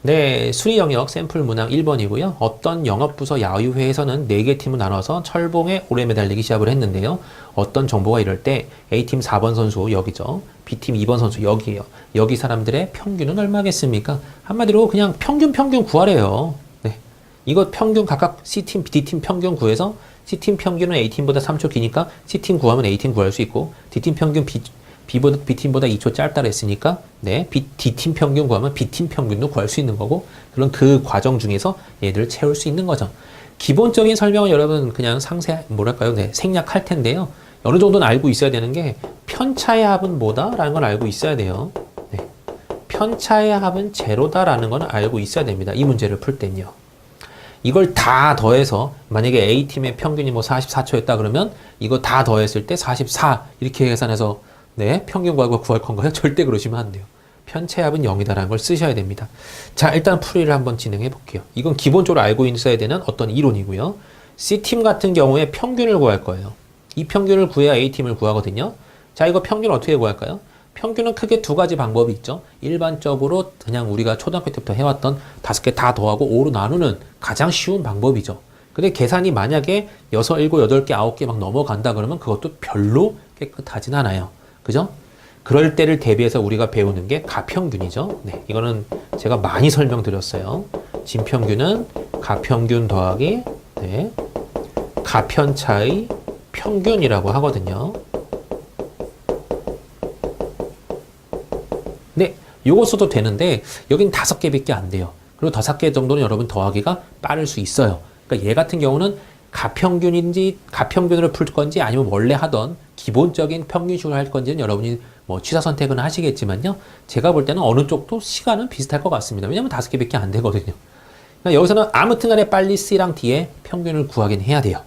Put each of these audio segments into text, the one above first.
네, 수리 영역 샘플 문항 1번이고요. 어떤 영업부서 야유회에서는 4개 팀을 나눠서 철봉에 오래 매달리기 시합을 했는데요. 어떤 정보가 이럴 때 A팀 4번 선수 여기죠. B팀 2번 선수 여기에요. 여기 사람들의 평균은 얼마겠습니까? 한마디로 그냥 평균 구하래요. 네, 이거 평균 각각 C팀, D팀 평균 구해서 C팀 평균은 A팀보다 3초 기니까 C팀 구하면 A팀 구할 수 있고 D팀 평균 B팀보다 2초 짧다 그랬으니까 네, D팀 평균 구하면 B팀 평균도 구할 수 있는 거고 그런 그 과정 중에서 얘들을 채울 수 있는 거죠. 기본적인 설명은 여러분 그냥 뭐랄까요? 네, 생략할 텐데요. 어느 정도는 알고 있어야 되는 게 편차의 합은 뭐다? 라는 걸 알고 있어야 돼요. 네, 편차의 합은 제로다라는 건 알고 있어야 됩니다. 이 문제를 풀 땐요. 이걸 다 더해서 만약에 A팀의 평균이 뭐 44초였다 그러면 이거 다 더했을 때 44 이렇게 계산해서 네, 평균 구할 건가요? 절대 그러시면 안 돼요. 편차의 합은 0이다라는 걸 쓰셔야 됩니다. 자, 일단 풀이를 한번 진행해 볼게요. 이건 기본적으로 알고 있어야 되는 어떤 이론이고요. C팀 같은 경우에 평균을 구할 거예요. 이 평균을 구해야 A팀을 구하거든요. 자, 이거 평균 어떻게 구할까요? 평균은 크게 두 가지 방법이 있죠. 일반적으로 그냥 우리가 초등학교 때부터 해왔던 5개 다 더하고 5로 나누는 가장 쉬운 방법이죠. 근데 계산이 만약에 6, 7, 8개, 9개 막 넘어간다 그러면 그것도 별로 깨끗하진 않아요. 그죠? 그럴 때를 대비해서 우리가 배우는 게 가평균이죠. 네, 이거는 제가 많이 설명드렸어요. 진평균은 가평균 더하기 네, 가편차의 평균이라고 하거든요. 네, 요거 써도 되는데 여긴 5개밖에 안 돼요. 그리고 5개 정도는 여러분 더하기가 빠를 수 있어요. 그러니까 얘 같은 경우는 가평균인지 가평균으로 풀 건지 아니면 원래 하던 기본적인 평균식으로 할 건지는 여러분이 뭐 취사 선택은 하시겠지만요. 제가 볼 때는 어느 쪽도 시간은 비슷할 것 같습니다. 왜냐면 5개밖에 안 되거든요. 그러니까 여기서는 아무튼 간에 빨리 C랑 D의 평균을 구하긴 해야 돼요.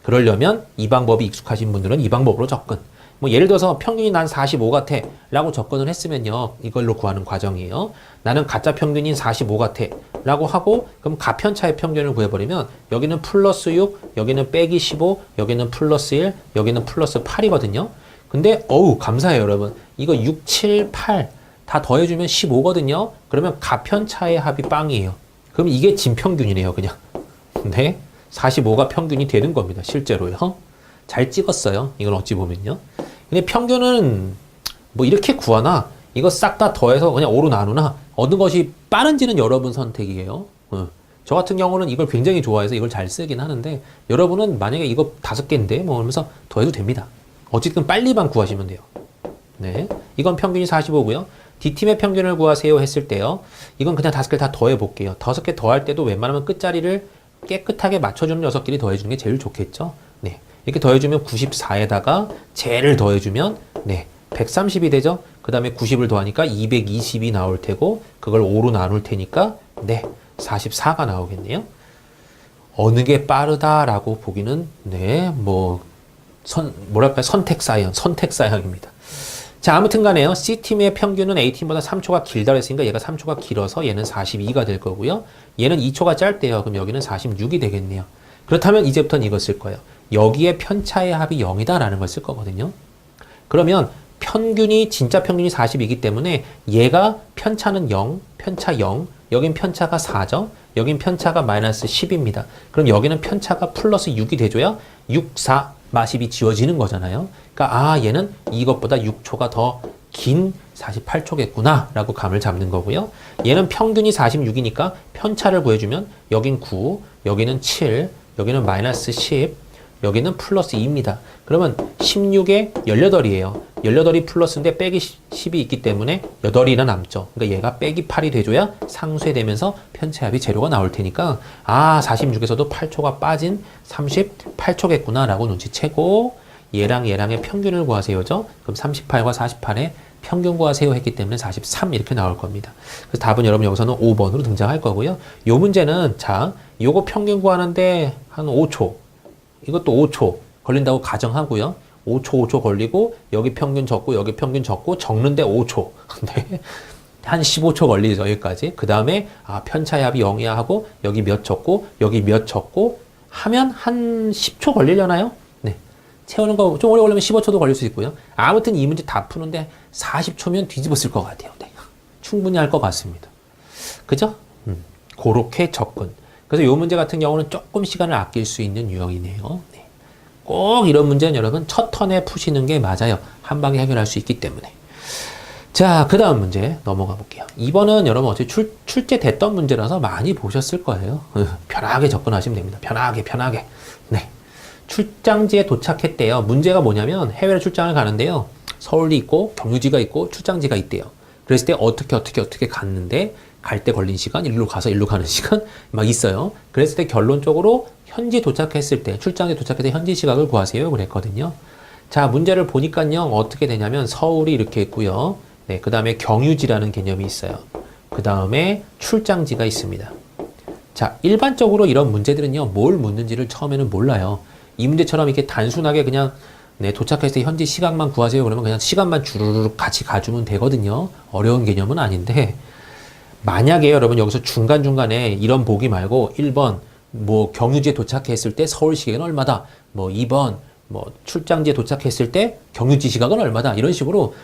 그러려면 이 방법이 익숙하신 분들은 이 방법으로 접근. 뭐 예를 들어서 평균이 난 45 같아 라고 접근을 했으면요. 이걸로 구하는 과정이에요. 나는 가짜 평균인 45 같아 라고 하고 그럼 가편차의 평균을 구해버리면 여기는 플러스 6, 여기는 빼기 15, 여기는 플러스 1, 여기는 플러스 8이거든요. 근데 어우 감사해요 여러분. 이거 6, 7, 8 다 더해주면 15거든요. 그러면 가편차의 합이 빵이에요. 그럼 이게 진평균이네요 그냥. 네, 45가 평균이 되는 겁니다 실제로요. 잘 찍었어요. 이건 어찌 보면요. 근데 평균은 뭐 이렇게 구하나 이거 싹 다 더해서 그냥 5로 나누나 어느 것이 빠른지는 여러분 선택이에요. 저 같은 경우는 이걸 굉장히 좋아해서 이걸 잘 쓰긴 하는데 여러분은 만약에 이거 5개인데 뭐 하면서 더해도 됩니다. 어쨌든 빨리만 구하시면 돼요. 네, 이건 평균이 45고요. D팀의 평균을 구하세요 했을 때요. 이건 그냥 5개를 다 더해 볼게요. 5개 더할 때도 웬만하면 끝자리를 깨끗하게 맞춰주는 6개를 더해주는 게 제일 좋겠죠. 네, 이렇게 더해주면 94에다가 쟤를 더해주면 네 130이 되죠. 그 다음에 90을 더하니까 220이 나올 테고 그걸 5로 나눌 테니까 네 44가 나오겠네요. 어느 게 빠르다라고 보기는 네 뭐 뭐랄까요 선택 사양입니다. 자, 아무튼 간에요. C팀의 평균은 A팀보다 3초가 길다 그랬으니까 얘가 3초가 길어서 얘는 42가 될 거고요. 얘는 2초가 짧대요. 그럼 여기는 46이 되겠네요. 그렇다면 이제부터는 이거 쓸 거예요. 여기에 편차의 합이 0이다라는 걸 쓸 거거든요. 그러면 평균이 진짜 평균이 40이기 때문에 얘가 편차는 0, 편차 0, 여긴 편차가 4죠. 여긴 편차가 마이너스 10입니다. 그럼 여기는 편차가 플러스 6이 돼줘야 6, 4, 마십이 지워지는 거잖아요. 그러니까 얘는 이것보다 6초가 더 긴 48초겠구나 라고 감을 잡는 거고요. 얘는 평균이 46이니까 편차를 구해주면 여긴 9, 여기는 7, 여기는 마이너스 10, 여기는 플러스 2입니다. 그러면 16에 18이에요. 18이 플러스인데 빼기 10이 있기 때문에 8이나 남죠. 그러니까 얘가 빼기 8이 돼줘야 상쇄되면서 편차합이 제로가 나올 테니까 46에서도 8초가 빠진 38초겠구나 라고 눈치채고 얘랑 얘랑의 평균을 구하세요죠. 그럼 38과 48의 평균 구하세요 했기 때문에 43 이렇게 나올 겁니다. 그래서 답은 여러분 여기서는 5번으로 등장할 거고요. 요 문제는 자, 요거 평균 구하는데 한 5초 이것도 5초 걸린다고 가정하고요. 5초 걸리고 여기 평균 적고 여기 평균 적고 적는데 5초. 네. 한 15초 걸리죠. 여기까지. 그 다음에 편차의 합이 0이야 하고 여기 몇 적고 여기 몇 적고 하면 한 10초 걸리려나요? 네. 채우는 거 좀 오래 걸리면 15초도 걸릴 수 있고요. 아무튼 이 문제 다 푸는데 40초면 뒤집었을 것 같아요. 네. 충분히 할 것 같습니다. 그죠? 그렇게 접근. 그래서 이 문제 같은 경우는 조금 시간을 아낄 수 있는 유형이네요. 네. 꼭 이런 문제는 여러분 첫 턴에 푸시는 게 맞아요. 한 방에 해결할 수 있기 때문에. 자, 그 다음 문제 넘어가 볼게요. 이번은 여러분 어차피 출제됐던 문제라서 많이 보셨을 거예요. 편하게 접근하시면 됩니다. 편하게. 네. 출장지에 도착했대요. 문제가 뭐냐면 해외로 출장을 가는데요. 서울이 있고 경유지가 있고 출장지가 있대요. 그랬을 때 어떻게 갔는데 갈 때 걸린 시간, 일로 가서 일로 가는 시간 막 있어요. 그랬을 때 결론적으로 현지 도착했을 때, 출장지에 도착했을 때 현지 시각을 구하세요. 그랬거든요. 자, 문제를 보니까요. 어떻게 되냐면 서울이 이렇게 있고요. 네, 그 다음에 경유지라는 개념이 있어요. 그 다음에 출장지가 있습니다. 자, 일반적으로 이런 문제들은요. 뭘 묻는지를 처음에는 몰라요. 이 문제처럼 이렇게 단순하게 그냥 네, 도착했을 때 현지 시각만 구하세요. 그러면 그냥 시간만 주르륵 같이 가주면 되거든요. 어려운 개념은 아닌데 만약에 여러분 여기서 중간중간에 이런 보기 말고 1번 뭐 경유지에 도착했을 때 서울 시각은 얼마다, 뭐 2번 뭐 출장지에 도착했을 때 경유지 시각은 얼마다, 이런 식으로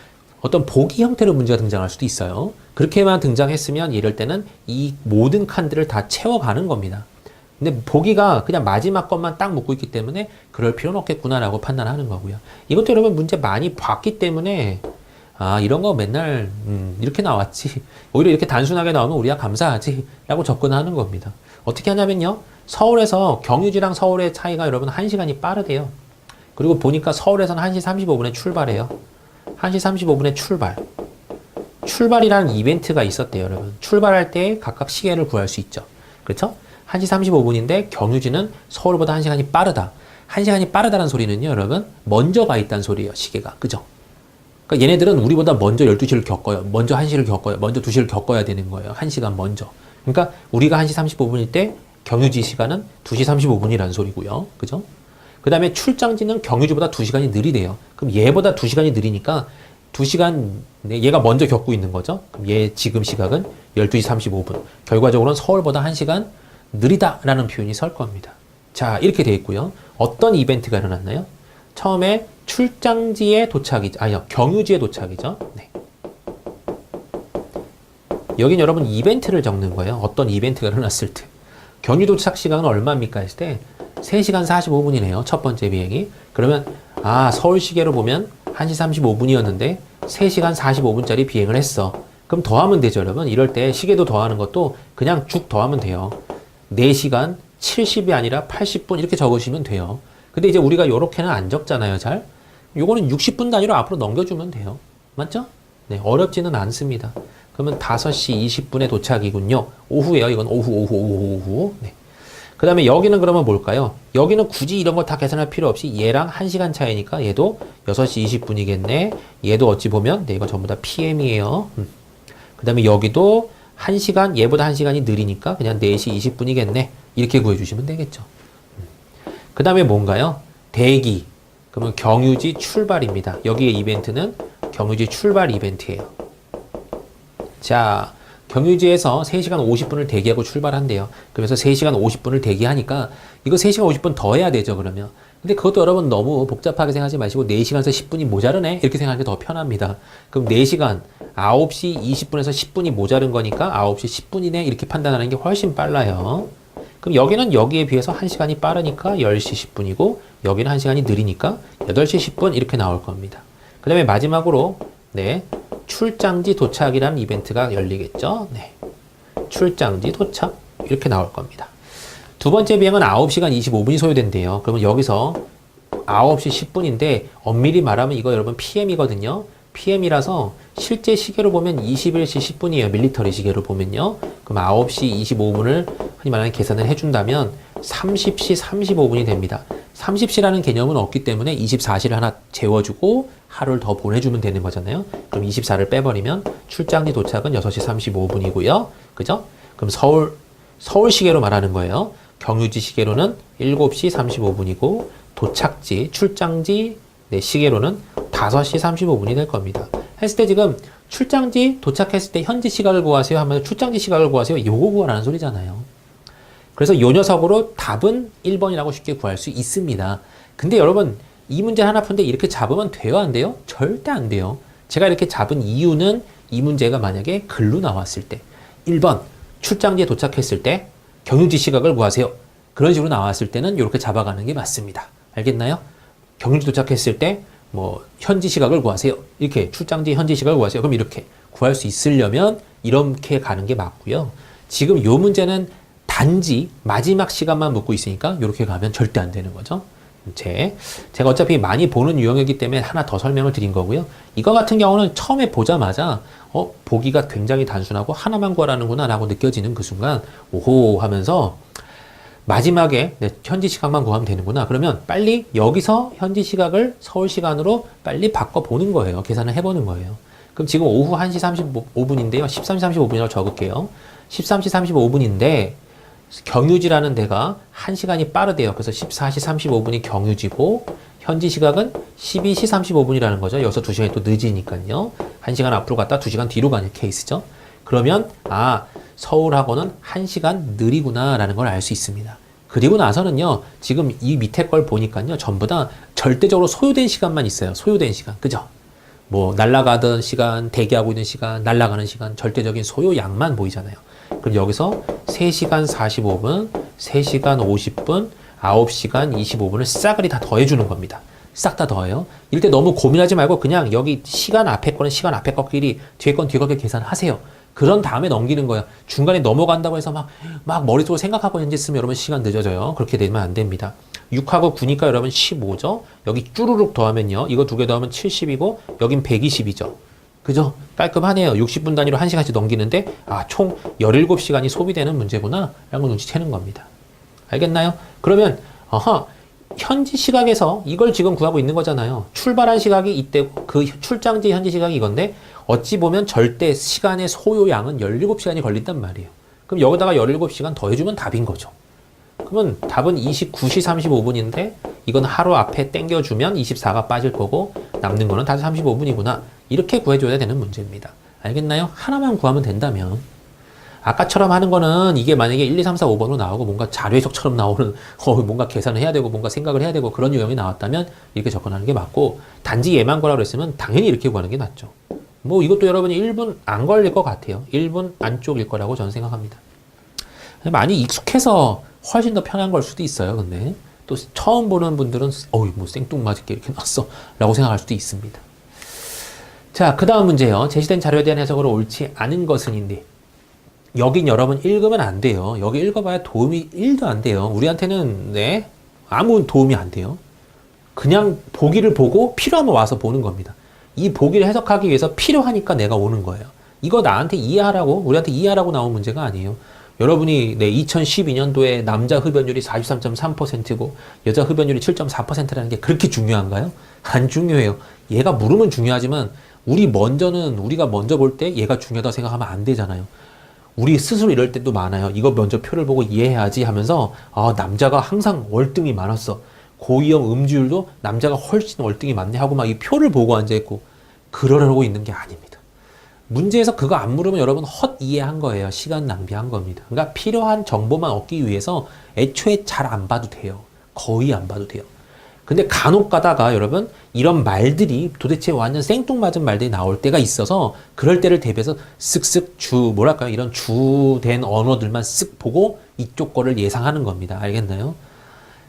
어떤 보기 형태로 문제가 등장할 수도 있어요. 그렇게만 등장했으면 이럴 때는 이 모든 칸들을 다 채워가는 겁니다. 근데 보기가 그냥 마지막 것만 딱 묻고 있기 때문에 그럴 필요는 없겠구나라고 판단하는 거고요. 이것도 여러분 문제 많이 봤기 때문에 아, 이런 거 맨날 이렇게 나왔지. 오히려 이렇게 단순하게 나오면 우리가 감사하지 라고 접근하는 겁니다. 어떻게 하냐면요. 서울에서 경유지랑 서울의 차이가 여러분 1시간이 빠르대요. 그리고 보니까 서울에서는 1시 35분에 출발해요. 1시 35분에 출발이라는 이벤트가 있었대요, 여러분. 출발할 때 각각 시계를 구할 수 있죠. 그렇죠? 1시 35분인데 경유지는 서울보다 1시간이 빠르다. 1시간이 빠르다는 소리는요, 여러분, 먼저 가 있다는 소리예요, 시계가. 그죠? 그러니까 얘네들은 우리보다 먼저 12시를 겪어요. 먼저 1시를 겪어요. 먼저 2시를 겪어야 되는 거예요. 1시간 먼저. 그러니까 우리가 1시 35분일 때 경유지 시간은 2시 35분이라는 소리고요. 그죠? 그 다음에 출장지는 경유지보다 2시간이 느리대요. 그럼 얘보다 2시간이 느리니까 2시간, 얘가 먼저 겪고 있는 거죠. 그럼 얘 지금 시각은 12시 35분. 결과적으로는 서울보다 1시간 느리다라는 표현이 설 겁니다. 자, 이렇게 돼 있고요. 어떤 이벤트가 일어났나요? 처음에 출장지에 도착이죠. 아니요, 경유지에 도착이죠. 네. 여긴 여러분 이벤트를 적는 거예요. 어떤 이벤트가 일어났을 때. 경유 도착 시간은 얼마입니까? 했을 때 3시간 45분이네요. 첫 번째 비행이. 그러면 아, 서울 시계로 보면 1시 35분이었는데 3시간 45분짜리 비행을 했어. 그럼 더하면 되죠, 여러분. 이럴 때 시계도 더하는 것도 그냥 쭉 더하면 돼요. 4시간 70이 아니라 80분 이렇게 적으시면 돼요. 근데 이제 우리가 요렇게는 안 적잖아요, 잘. 요거는 60분 단위로 앞으로 넘겨주면 돼요. 맞죠? 네, 어렵지는 않습니다. 그러면 5시 20분에 도착이군요. 오후에요. 이건 오후. 네. 그 다음에 여기는 그러면 뭘까요? 여기는 굳이 이런 거 다 계산할 필요 없이 얘랑 1시간 차이니까 얘도 6시 20분이겠네. 얘도 어찌 보면, 네, 이거 전부 다 PM이에요. 그 다음에 여기도 1시간, 얘보다 1시간이 느리니까 그냥 4시 20분이겠네. 이렇게 구해주시면 되겠죠. 그 다음에 뭔가요? 대기. 그러면 경유지 출발입니다. 여기의 이벤트는 경유지 출발 이벤트예요. 자, 경유지에서 3시간 50분을 대기하고 출발한대요. 그래서 3시간 50분을 대기하니까 이거 3시간 50분 더 해야 되죠, 그러면. 근데 그것도 여러분 너무 복잡하게 생각하지 마시고 4시간에서 10분이 모자르네? 이렇게 생각하는 게 더 편합니다. 그럼 4시간 9시 20분에서 10분이 모자른 거니까 9시 10분이네? 이렇게 판단하는 게 훨씬 빨라요. 그럼 여기는 여기에 비해서 1시간이 빠르니까 10시 10분이고 여기는 1시간이 느리니까 8시 10분 이렇게 나올 겁니다. 그 다음에 마지막으로 네, 출장지 도착이라는 이벤트가 열리겠죠. 네, 출장지 도착 이렇게 나올 겁니다. 두 번째 비행은 9시간 25분이 소요된대요. 그러면 여기서 9시 10분인데 엄밀히 말하면 이거 여러분 PM이거든요. PM이라서 실제 시계로 보면 21시 10분이에요. 밀리터리 시계로 보면요. 그럼 9시 25분을 흔히 말하는 계산을 해준다면 30시 35분이 됩니다. 30시라는 개념은 없기 때문에 24시를 하나 재워주고 하루를 더 보내주면 되는 거잖아요. 그럼 24를 빼버리면 출장지 도착은 6시 35분이고요. 그죠? 그럼 서울 시계로 말하는 거예요. 경유지 시계로는 7시 35분이고 도착지, 출장지 네, 시계로는 5시 35분이 될 겁니다. 했을 때 지금 출장지 도착했을 때 현지 시각을 구하세요 하면 출장지 시각을 구하세요. 요거 구하라는 소리잖아요. 그래서 요 녀석으로 답은 1번이라고 쉽게 구할 수 있습니다. 근데 여러분 이 문제 하나 푼데 이렇게 잡으면 돼요? 안 돼요? 절대 안 돼요. 제가 이렇게 잡은 이유는 이 문제가 만약에 글로 나왔을 때 1번 출장지에 도착했을 때 경유지 시각을 구하세요. 그런 식으로 나왔을 때는 이렇게 잡아가는 게 맞습니다. 알겠나요? 경유지 도착했을 때 뭐 현지 시각을 구하세요. 이렇게 출장지 현지 시각을 구하세요. 그럼 이렇게 구할 수 있으려면 이렇게 가는 게 맞고요. 지금 요 문제는 단지 마지막 시간만 묻고 있으니까 이렇게 가면 절대 안 되는 거죠. 제가 어차피 많이 보는 유형이기 때문에 하나 더 설명을 드린 거고요. 이거 같은 경우는 처음에 보자마자 보기가 굉장히 단순하고 하나만 구하라는구나 라고 느껴지는 그 순간 오호 하면서 마지막에 현지 시각만 구하면 되는구나. 그러면 빨리 여기서 현지 시각을 서울 시간으로 빨리 바꿔보는 거예요. 계산을 해보는 거예요. 그럼 지금 오후 1시 35분인데요. 13시 35분이라고 적을게요. 13시 35분인데 경유지라는 데가 1시간이 빠르대요. 그래서 14시 35분이 경유지고 현지 시각은 12시 35분이라는 거죠. 여기서 2시간이 또 늦으니까요. 1시간 앞으로 갔다 2시간 뒤로 가는 케이스죠. 그러면 서울하고는 1시간 느리구나 라는 걸 알 수 있습니다. 그리고 나서는요, 지금 이 밑에 걸 보니까요, 전부 다 절대적으로 소요된 시간만 있어요. 소요된 시간. 그죠? 뭐 날아가던 시간, 대기하고 있는 시간, 날아가는 시간, 절대적인 소요량만 보이잖아요. 그럼 여기서 3시간 45분, 3시간 50분, 9시간 25분을 싸그리 다 더해주는 겁니다. 싹 다 더해요. 이럴 때 너무 고민하지 말고 그냥 여기 시간 앞에 거는 시간 앞에 거끼리 뒤에 건 뒤에 거끼리 계산하세요. 그런 다음에 넘기는 거예요. 중간에 넘어간다고 해서 막 머릿속으로 생각하고 현재 쓰면 여러분 시간 늦어져요. 그렇게 되면 안 됩니다. 6하고 9니까 여러분 15죠. 여기 쭈루룩 더하면요. 이거 두 개 더하면 70이고 여긴 120이죠. 그죠? 깔끔하네요. 60분 단위로 1시간씩 넘기는데 총 17시간이 소비되는 문제구나 라는 걸 눈치채는 겁니다. 알겠나요? 그러면 현지 시각에서 이걸 지금 구하고 있는 거잖아요. 출발한 시각이 이때 그 출장지 현지 시각이 이건데 어찌 보면 절대 시간의 소요량은 17시간이 걸린단 말이에요. 그럼 여기다가 17시간 더해주면 답인 거죠. 그러면 답은 29시 35분인데 이건 하루 앞에 땡겨주면 24가 빠질 거고 남는 거는 다시 35분이구나. 이렇게 구해줘야 되는 문제입니다. 알겠나요? 하나만 구하면 된다면 아까처럼 하는 거는 이게 만약에 1, 2, 3, 4, 5번으로 나오고 뭔가 자료 해석처럼 나오는 뭔가 계산을 해야 되고 뭔가 생각을 해야 되고 그런 유형이 나왔다면 이렇게 접근하는 게 맞고 단지 얘만 구하라고 그랬으면 당연히 이렇게 구하는 게 낫죠. 뭐 이것도 여러분이 1분 안 걸릴 것 같아요. 1분 안쪽일 거라고 저는 생각합니다. 많이 익숙해서 훨씬 더 편한 걸 수도 있어요. 근데 또 처음 보는 분들은 뭐 생뚱맞게 이렇게 났어 라고 생각할 수도 있습니다. 자, 그 다음 문제요. 제시된 자료에 대한 해석으로 옳지 않은 것은인데 여긴 여러분 읽으면 안 돼요. 여기 읽어봐야 도움이 1도 안 돼요. 우리한테는 아무 도움이 안 돼요. 그냥 보기를 보고 필요하면 와서 보는 겁니다. 이 보기를 해석하기 위해서 필요하니까 내가 오는 거예요. 이거 나한테 이해하라고 우리한테 이해하라고 나온 문제가 아니에요. 여러분이 2012년도에 남자 흡연율이 43.3%고 여자 흡연율이 7.4%라는 게 그렇게 중요한가요? 안 중요해요. 얘가 물으면 중요하지만 우리가 먼저 볼 때 얘가 중요하다고 생각하면 안 되잖아요. 우리 스스로 이럴 때도 많아요. 이거 먼저 표를 보고 이해해야지 하면서 남자가 항상 월등히 많았어. 고위험 음주율도 남자가 훨씬 월등히 많네 하고 막 이 표를 보고 앉아있고 그러려고 있는 게 아닙니다. 문제에서 그거 안 물으면 여러분 헛 이해한 거예요. 시간 낭비한 겁니다. 그러니까 필요한 정보만 얻기 위해서 애초에 잘 안 봐도 돼요. 거의 안 봐도 돼요. 근데 간혹 가다가 여러분 이런 말들이 도대체 완전 생뚱맞은 말들이 나올 때가 있어서 그럴 때를 대비해서 쓱쓱 이런 주된 언어들만 쓱 보고 이쪽 거를 예상하는 겁니다. 알겠나요?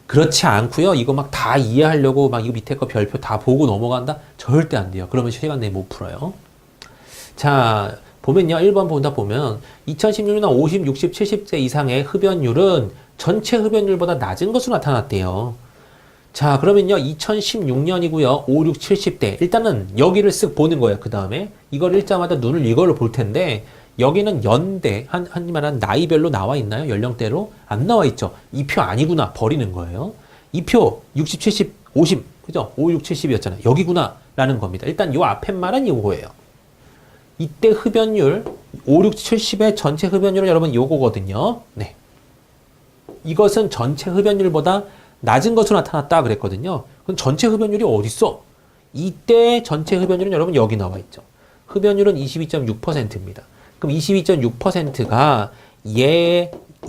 그렇지 않고요. 이거 막 다 이해하려고 막 이거 밑에 거 별표 다 보고 넘어간다? 절대 안 돼요. 그러면 시간 내에 못 풀어요. 자, 보면요. 1번 보면 2016년 50, 60, 70세 이상의 흡연율은 전체 흡연율보다 낮은 것으로 나타났대요. 자, 그러면요. 2016년이고요. 5, 6, 70대. 일단은 여기를 쓱 보는 거예요. 그 다음에 이걸 읽자마자 이거를 볼 텐데 여기는 연대, 한말한 나이별로 나와 있나요? 연령대로? 안 나와 있죠. 이 표 아니구나. 버리는 거예요. 이 표 60, 70, 50. 그죠? 5, 6, 70이었잖아요. 여기구나. 라는 겁니다. 일단 요 앞에 말은 요거예요. 이때 흡연율 5, 6, 70의 전체 흡연율은 여러분 요거거든요. 네. 이것은 전체 흡연율보다 낮은 것으로 나타났다 그랬거든요. 그럼 전체 흡연율이 어딨어? 이때 전체 흡연율은 여러분 여기 나와 있죠. 흡연율은 22.6%입니다. 그럼 22.6%가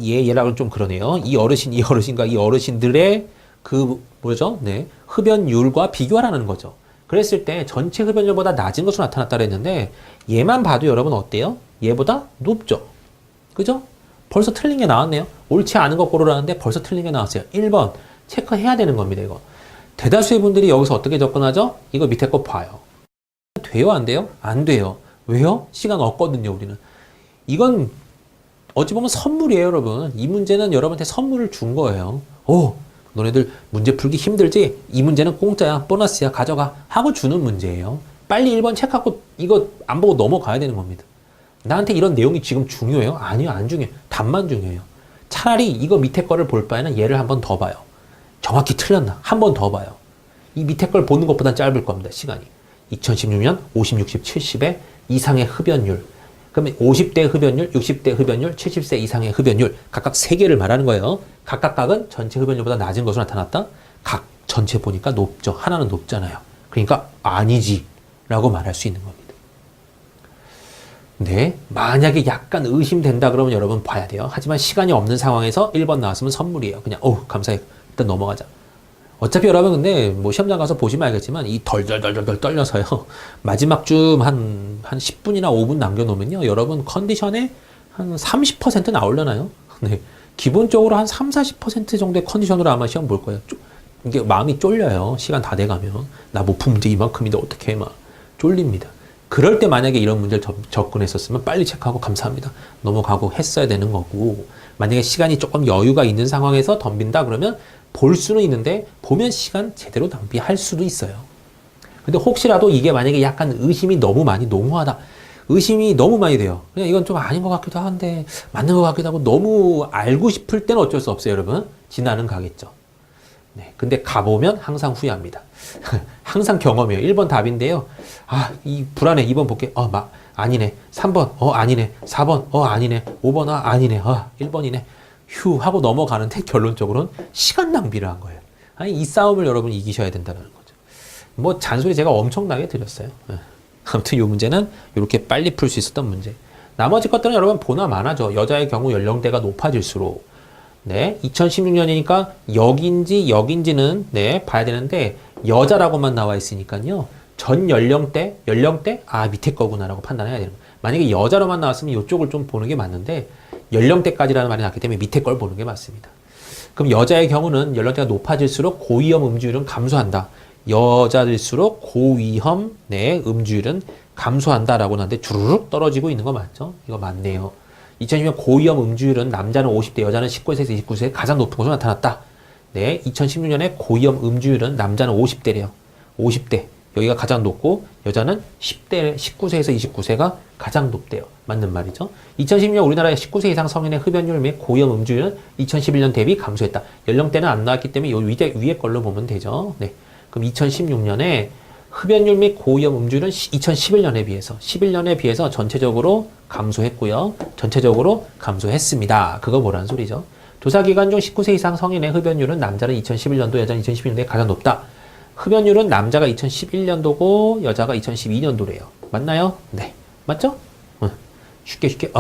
얘라고는 좀 그러네요. 이 어르신과 이 어르신들의 흡연율과 비교하라는 거죠. 그랬을 때 전체 흡연율보다 낮은 것으로 나타났다 그랬는데 얘만 봐도 여러분 어때요? 얘보다 높죠. 그죠? 벌써 틀린 게 나왔네요. 옳지 않은 거 고르라는데 벌써 틀린 게 나왔어요. 1번 체크해야 되는 겁니다. 이거 대다수의 분들이 여기서 어떻게 접근하죠? 이거 밑에 거 봐요. 돼요? 안 돼요? 안 돼요. 왜요? 시간 없거든요. 우리는. 이건 어찌 보면 선물이에요, 여러분. 이 문제는 여러분한테 선물을 준 거예요. 오, 너네들 문제 풀기 힘들지? 이 문제는 공짜야, 보너스야, 가져가 하고 주는 문제예요. 빨리 1번 체크하고 이거 안 보고 넘어가야 되는 겁니다. 나한테 이런 내용이 지금 중요해요? 아니요, 안 중요해요. 답만 중요해요. 차라리 이거 밑에 거를 볼 바에는 얘를 한 번 더 봐요. 정확히 틀렸나? 한 번 더 봐요. 이 밑에 걸 보는 것보다 짧을 겁니다, 시간이. 2016년 50, 60, 70의 이상의 흡연율. 그러면 50대 흡연율, 60대 흡연율, 70세 이상의 흡연율 각각 3개를 말하는 거예요. 각각 각은 전체 흡연율보다 낮은 것으로 나타났다. 각 전체 보니까 높죠. 하나는 높잖아요. 그러니까 아니지 라고 말할 수 있는 겁니다. 네, 만약에 약간 의심된다 그러면 여러분 봐야 돼요. 하지만 시간이 없는 상황에서 1번 나왔으면 선물이에요. 그냥 감사해. 일단 넘어가자. 어차피 여러분 근데 뭐 시험장 가서 보시면 알겠지만 이 덜덜덜덜 떨려서요. 마지막 쯤 한 10분이나 5분 남겨놓으면요. 여러분 컨디션에 한 30% 나오려나요? 네. 기본적으로 한 3, 40% 정도의 컨디션으로 아마 시험 볼 거예요. 이게 마음이 쫄려요. 시간 다 돼가면. 나 못 푼 문제 이만큼인데 어떻게 해, 막. 쫄립니다. 그럴 때 만약에 이런 문제를 접근했었으면 빨리 체크하고 감사합니다. 넘어가고 했어야 되는 거고, 만약에 시간이 조금 여유가 있는 상황에서 덤빈다 그러면 볼 수는 있는데 보면 시간 제대로 낭비할 수도 있어요. 근데 혹시라도 이게 만약에 약간 의심이 너무 많이 농후하다. 의심이 너무 많이 돼요. 그냥 이건 좀 아닌 것 같기도 한데 맞는 것 같기도 하고 너무 알고 싶을 때는 어쩔 수 없어요, 여러분. 지나는 가겠죠. 네, 근데 가보면 항상 후회합니다. 항상 경험이에요. 1번 답인데요. 이 불안해. 2번 볼게. 아니네. 3번. 아니네. 4번. 아니네. 5번. 아니네. 1번이네. 휴 하고 넘어가는데 결론적으로는 시간 낭비를 한 거예요. 이 싸움을 여러분 이기셔야 된다는 거죠. 뭐 잔소리 제가 엄청나게 드렸어요. 아무튼 이 문제는 이렇게 빨리 풀 수 있었던 문제. 나머지 것들은 여러분 보나 마나죠. 여자의 경우 연령대가 높아질수록. 네, 2016년이니까 역인지는 네, 봐야 되는데 여자라고만 나와 있으니까요. 전 연령대 밑에 거구나라고 판단해야 되는 거예요. 만약에 여자로만 나왔으면 이쪽을 좀 보는 게 맞는데 연령대까지라는 말이 나왔기 때문에 밑에 걸 보는 게 맞습니다. 그럼 여자의 경우는 연령대가 높아질수록 고위험 음주율은 감소한다. 여자일수록 고위험 음주율은 감소한다라고 하는데 주르륵 떨어지고 있는 거 맞죠? 이거 맞네요. 2010년 고위험 음주율은 남자는 50대, 여자는 19세에서 29세에 가장 높은 것으로 나타났다. 네, 2016년에 고위험 음주율은 남자는 50대래요. 50대. 여기가 가장 높고 여자는 10대, 19세에서 29세가 가장 높대요. 맞는 말이죠. 2016년 우리나라의 19세 이상 성인의 흡연율 및 고위험 음주율은 2011년 대비 감소했다. 연령대는 안 나왔기 때문에 요 위에 걸로 보면 되죠. 네. 그럼 2016년에 흡연율 및 고위험 음주율은 2011년에 비해서 11년에 비해서 전체적으로 감소했고요. 전체적으로 감소했습니다. 그거 뭐라는 소리죠? 조사기간 중 19세 이상 성인의 흡연율은 남자는 2011년도, 여자는 2012년도에 가장 높다. 흡연율은 남자가 2011년도고 여자가 2012년도래요. 맞나요? 네. 맞죠? 쉽게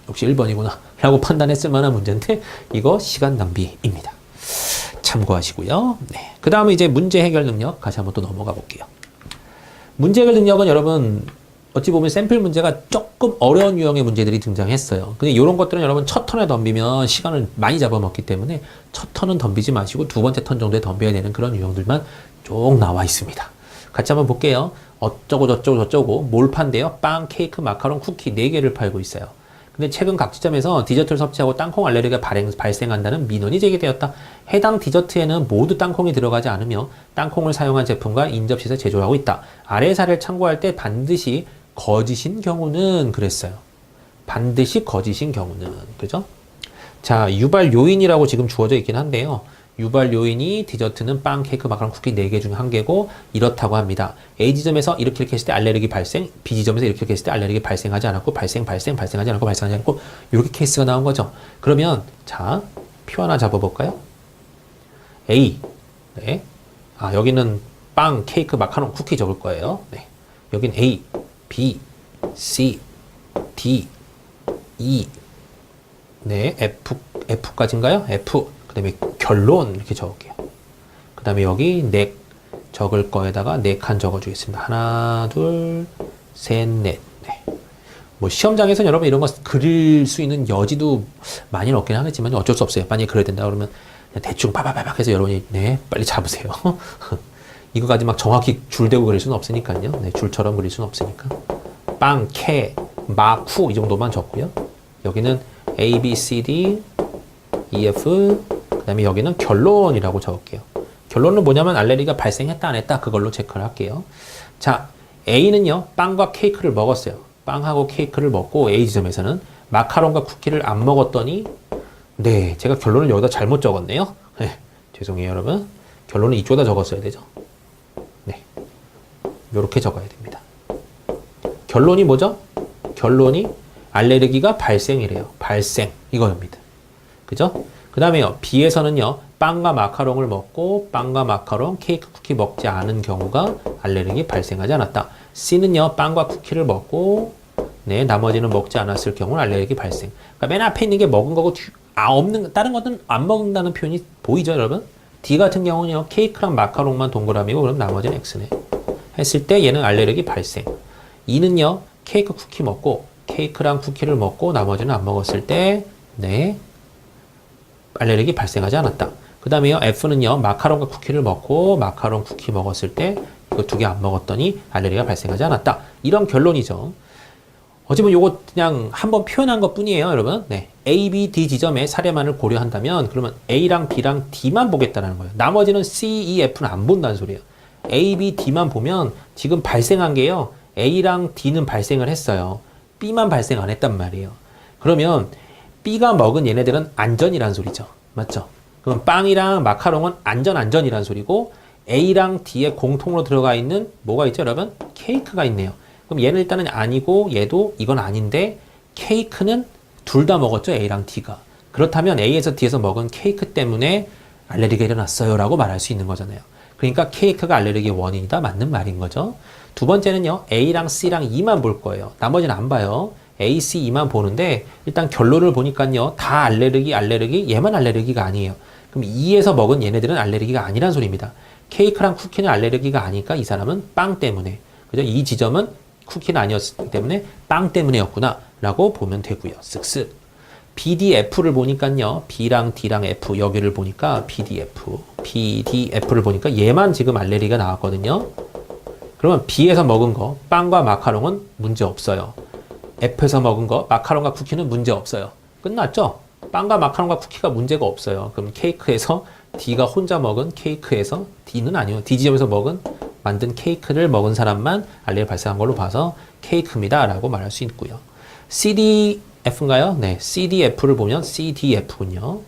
역시 1번이구나 라고 판단했을 만한 문제인데 이거 시간 낭비입니다. 참고하시고요. 네. 그 다음에 이제 문제 해결 능력 다시 한번 또 넘어가 볼게요. 문제 해결 능력은 여러분 어찌 보면 샘플 문제가 조금 어려운 유형의 문제들이 등장했어요. 근데 이런 것들은 여러분 첫 턴에 덤비면 시간을 많이 잡아먹기 때문에 첫 턴은 덤비지 마시고 두 번째 턴 정도에 덤벼야 되는 그런 유형들만 쭉 나와 있습니다. 같이 한번 볼게요. 어쩌고 저쩌고 몰판데요. 빵, 케이크, 마카롱, 쿠키 4개를 팔고 있어요. 근데 최근 각 지점에서 디저트를 섭취하고 땅콩 알레르기가 발생한다는 민원이 제기되었다. 해당 디저트에는 모두 땅콩이 들어가지 않으며 땅콩을 사용한 제품과 인접시에서 제조하고 있다. 아래 사례를 참고할 때 반드시 거짓인 경우는 그랬어요. 반드시 거짓인 경우는 그죠? 자, 유발 요인이라고 지금 주어져 있긴 한데요. 유발 요인이 디저트는 빵, 케이크, 마카롱, 쿠키 4개 중 1개고 이렇다고 합니다. A 지점에서 이렇게 했을 때 알레르기 발생, B 지점에서 이렇게 했을 때 알레르기 발생하지 않았고 발생하지 않고 이렇게 케이스가 나온 거죠. 그러면 자, 표 하나 잡아볼까요? A. 네. 여기는 빵, 케이크, 마카롱, 쿠키 적을 거예요. 네. 여긴 A, B, C, D, E. 네. F까지인가요? F. 그 다음에 결론 이렇게 적을게요. 그 다음에 여기 넥 적을 거에다가 4칸 적어주겠습니다. 하나, 둘, 셋, 넷. 네. 뭐 시험장에서는 여러분 이런 거 그릴 수 있는 여지도 많이 없긴 하겠지만 어쩔 수 없어요. 만약에 그래야 된다 그러면 그냥 대충 빠바바박 해서 여러분이 네 빨리 잡으세요. 이거까지 막 정확히 줄 대고 그릴 수는 없으니까요. 네, 줄처럼 그릴 수는 없으니까. 빵, 캐, 마, 쿠 이 정도만 적고요. 여기는 A, B, C, D, E, F 그 다음에 여기는 결론이라고 적을게요. 결론은 뭐냐면 알레르기가 발생했다 안 했다 그걸로 체크를 할게요. 자, A는요 빵과 케이크를 먹었어요. 빵하고 케이크를 먹고 A 지점에서는 마카롱과 쿠키를 안 먹었더니 네 제가 결론을 여기다 잘못 적었네요. 네, 죄송해요 여러분. 결론은 이쪽에다 적었어야 되죠. 네, 이렇게 적어야 됩니다. 결론이 뭐죠? 결론이 알레르기가 발생이래요. 발생 이거입니다. 그죠? 그 다음에요. B에서는요. 빵과 마카롱을 먹고 빵과 마카롱, 케이크, 쿠키 먹지 않은 경우가 알레르기 발생하지 않았다. C는요. 빵과 쿠키를 먹고 네, 나머지는 먹지 않았을 경우는 알레르기 발생. 그러니까 맨 앞에 있는 게 먹은 거고 없는 다른 것은 안 먹는다는 표현이 보이죠, 여러분? D 같은 경우는요. 케이크랑 마카롱만 동그라미고 그럼 나머지는 X네. 했을 때 얘는 알레르기 발생. E는요. 케이크, 쿠키 먹고 케이크랑 쿠키를 먹고 나머지는 안 먹었을 때 네. 알레르기 발생하지 않았다. 그 다음에요. F는요. 마카롱과 쿠키를 먹고 마카롱 쿠키 먹었을 때 이거 두 개 안 먹었더니 알레르기가 발생하지 않았다. 이런 결론이죠. 어찌보면 요거 그냥 한번 표현한 것 뿐이에요, 여러분. 네. A, B, D 지점의 사례만을 고려한다면 그러면 A랑 B랑 D만 보겠다는 거예요. 나머지는 C, E, F는 안 본다는 소리예요. A, B, D만 보면 지금 발생한 게요. A랑 D는 발생을 했어요. B만 발생 안 했단 말이에요. 그러면 B가 먹은 얘네들은 안전이란 소리죠. 맞죠? 그럼 빵이랑 마카롱은 안전이란 소리고 A랑 D에 공통으로 들어가 있는 뭐가 있죠, 여러분? 케이크가 있네요. 그럼 얘는 일단은 아니고 얘도 이건 아닌데 케이크는 둘 다 먹었죠, A랑 D가. 그렇다면 A에서 D에서 먹은 케이크 때문에 알레르기가 일어났어요 라고 말할 수 있는 거잖아요. 그러니까 케이크가 알레르기의 원인이다 맞는 말인 거죠. 두 번째는요, A랑 C랑 E만 볼 거예요. 나머지는 안 봐요. A, C, E만 보는데 일단 결론을 보니까요, 다 알레르기, 얘만 알레르기가 아니에요. 그럼 E에서 먹은 얘네들은 알레르기가 아니란 소리입니다. 케이크랑 쿠키는 알레르기가 아니까 이 사람은 빵 때문에. 그죠? 이 지점은 쿠키는 아니었기 때문에 빵 때문에였구나 라고 보면 되고요. 쓱쓱. BDF를 보니까요. B랑 D랑 F 여기를 보니까 BDF를 보니까 얘만 지금 알레르기가 나왔거든요. 그러면 B에서 먹은 거 빵과 마카롱은 문제 없어요. F에서 먹은 거 마카롱과 쿠키는 문제 없어요. 끝났죠? 빵과 마카롱과 쿠키가 문제가 없어요. 그럼 케이크에서 D가 혼자 먹은 케이크에서 D는 아니요. D 지점에서 만든 케이크를 먹은 사람만 알레르기 발생한 걸로 봐서 케이크입니다 라고 말할 수 있고요. CDF인가요? 네, CDF를 보면 CDF군요.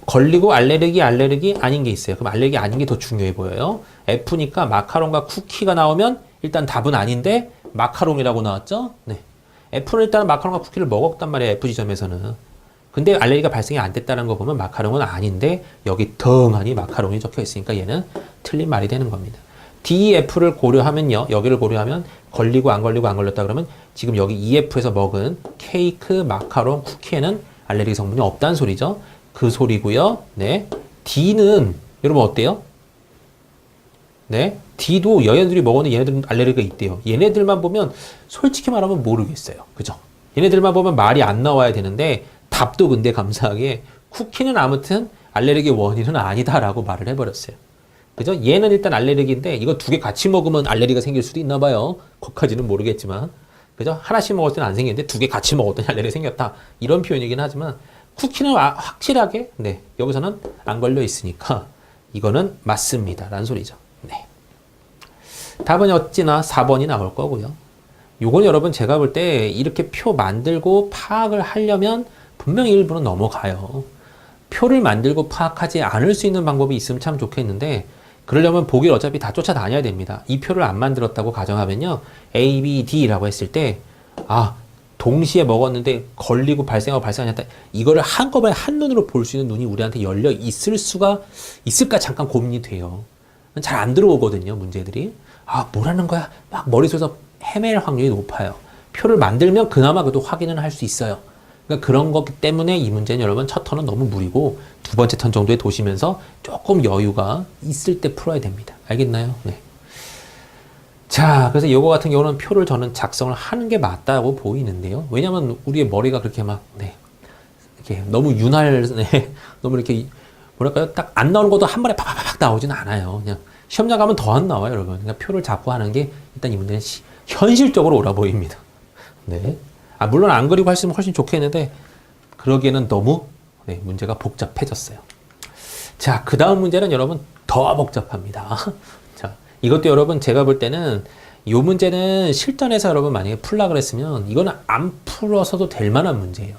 걸리고 알레르기 아닌 게 있어요. 그럼 알레르기 아닌 게 더 중요해 보여요. F니까 마카롱과 쿠키가 나오면 일단 답은 아닌데 마카롱이라고 나왔죠? 네. F는 일단 마카롱과 쿠키를 먹었단 말이에요. F 지점에서는. 근데 알레르기가 발생이 안 됐다는 거 보면 마카롱은 아닌데 여기 덩하니 마카롱이 적혀 있으니까 얘는 틀린 말이 되는 겁니다. DEF를 고려하면요. 여기를 고려하면 걸리고 안 걸렸다 그러면 지금 여기 EF에서 먹은 케이크, 마카롱, 쿠키에는 알레르기 성분이 없다는 소리죠. 그 소리고요. 네. D는 여러분 어때요? 네. D도 얘네들이 먹었는데 얘네들은 알레르기가 있대요. 얘네들만 보면 솔직히 말하면 모르겠어요. 그죠? 얘네들만 보면 말이 안 나와야 되는데 답도 근데 감사하게 쿠키는 아무튼 알레르기 원인은 아니다라고 말을 해버렸어요. 그죠? 얘는 일단 알레르기인데 이거 두 개 같이 먹으면 알레르기가 생길 수도 있나 봐요. 거기까지는 모르겠지만. 그죠? 하나씩 먹을 때는 안 생기는데 두 개 같이 먹었더니 알레르기 생겼다. 이런 표현이긴 하지만 쿠키는 확실하게 네, 여기서는 안 걸려 있으니까 이거는 맞습니다. 라는 소리죠. 네. 답은 어찌나 4번이 나올 거고요. 요건 여러분 제가 볼 때 이렇게 표 만들고 파악을 하려면 분명히 일부는 넘어가요. 표를 만들고 파악하지 않을 수 있는 방법이 있으면 참 좋겠는데 그러려면 보기를 어차피 다 쫓아다녀야 됩니다. 이 표를 안 만들었다고 가정하면요. A, B, D라고 했을 때 동시에 먹었는데 걸리고 발생하고 발생하지 않았다. 이거를 한꺼번에 한눈으로 볼 수 있는 눈이 우리한테 열려 있을까 잠깐 고민이 돼요. 잘 안 들어오거든요. 문제들이. 뭐라는 거야? 막 머릿속에서 헤맬 확률이 높아요. 표를 만들면 그나마 그래도 확인은 할 수 있어요. 그러니까 그런 거기 때문에 이 문제는 여러분 첫 턴은 너무 무리고 두 번째 턴 정도에 도시면서 조금 여유가 있을 때 풀어야 됩니다. 알겠나요? 네. 자, 그래서 이거 같은 경우는 표를 저는 작성을 하는 게 맞다고 보이는데요. 왜냐면 우리의 머리가 그렇게 막, 네, 이렇게 너무 네, 너무 이렇게, 뭐랄까요? 딱 안 나오는 것도 한 번에 팍팍팍 나오진 않아요. 그냥 시험장 가면 더 안 나와요, 여러분. 그러니까 표를 잡고 하는 게 일단 이 문제는 현실적으로 옳아 보입니다. 네. 아, 물론 안 그리고 했으면 훨씬 좋겠는데, 그러기에는 너무, 네, 문제가 복잡해졌어요. 자, 그 다음 문제는 여러분 더 복잡합니다. 자, 이것도 여러분 제가 볼 때는 이 문제는 실전에서 여러분 만약에 풀라 그랬으면 이거는 안 풀어서도 될 만한 문제예요.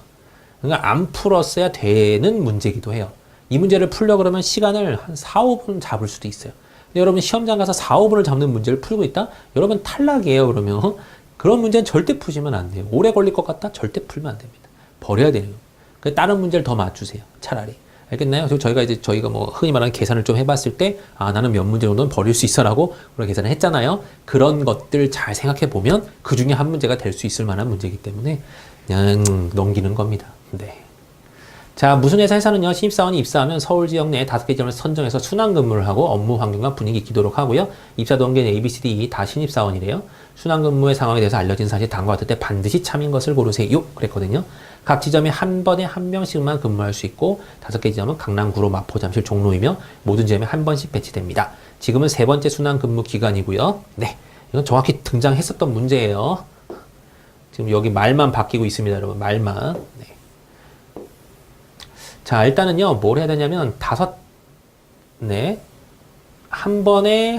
그러니까 안 풀었어야 되는 문제이기도 해요. 이 문제를 풀려 그러면 시간을 한 4, 5분 잡을 수도 있어요. 근데 여러분 시험장 가서 4, 5분을 잡는 문제를 풀고 있다? 여러분 탈락이에요, 그러면. 그런 문제는 절대 푸시면 안 돼요. 오래 걸릴 것 같다? 절대 풀면 안 됩니다. 버려야 돼요. 다른 문제를 더 맞추세요, 차라리. 알겠나요? 저희가 뭐 흔히 말하는 계산을 좀 해봤을 때, 아, 나는 몇 문제 정도는 버릴 수 있어라고 그런 계산을 했잖아요. 그런 것들 잘 생각해 보면 그 중에 한 문제가 될 수 있을 만한 문제이기 때문에 그냥 넘기는 겁니다. 네. 자, 무슨 회사에서는요, 신입사원이 입사하면 서울 지역 내 5개 지점을 선정해서 순환 근무를 하고 업무 환경과 분위기 익히도록 하고요. 입사 동기는 ABCD 다 신입사원이래요. 순환 근무의 상황에 대해서 알려진 사실 다음과 같을 때 반드시 참인 것을 고르세요. 그랬거든요. 각 지점에 한 번에 한 명씩만 근무할 수 있고 5개 지점은 강남, 구로, 마포, 잠실, 종로이며 모든 지점에 한 번씩 배치됩니다. 지금은 3번째 순환 근무 기간이고요. 네, 이건 정확히 등장했었던 문제예요. 지금 여기 말만 바뀌고 있습니다, 여러분. 말만. 네. 자, 일단은요, 뭘 해야 되냐면, 한 번에